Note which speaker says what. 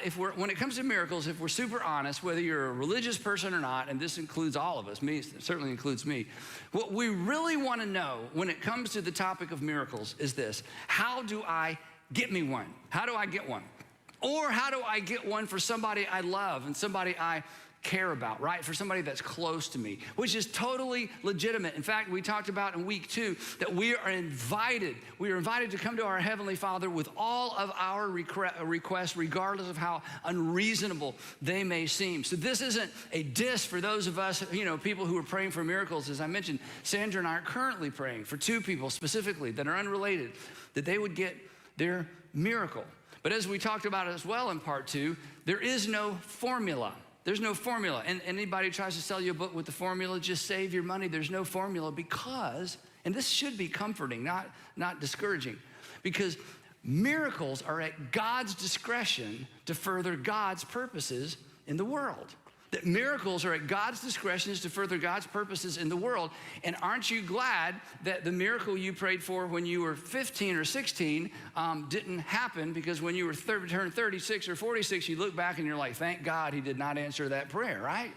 Speaker 1: But when it comes to miracles, if we're super honest, whether you're a religious person or not, and this includes all of us, me, it certainly includes me, what we really want to know when it comes to the topic of miracles is this: how do I get me one? How do I get one? Or how do I get one for somebody I love and somebody I care about, right? For somebody that's close to me, which is totally legitimate. In fact, we talked about in week 2 that we are invited to come to our Heavenly Father with all of our requests, regardless of how unreasonable they may seem. So this isn't a diss for those of us, people who are praying for miracles. As I mentioned, Sandra and I are currently praying for 2 people specifically that are unrelated, that they would get their miracle. But as we talked about as well in part 2, there is no formula. There's no formula. And anybody who tries to sell you a book with the formula, just save your money. There's no formula because, and this should be comforting, not discouraging, because miracles are at God's discretion to further God's purposes in the world. That miracles are at God's discretion to further God's purposes in the world. And aren't you glad that the miracle you prayed for when you were 15 or 16 didn't happen, because when you were turned 36 or 46, you look back and you're like, thank God he did not answer that prayer, right?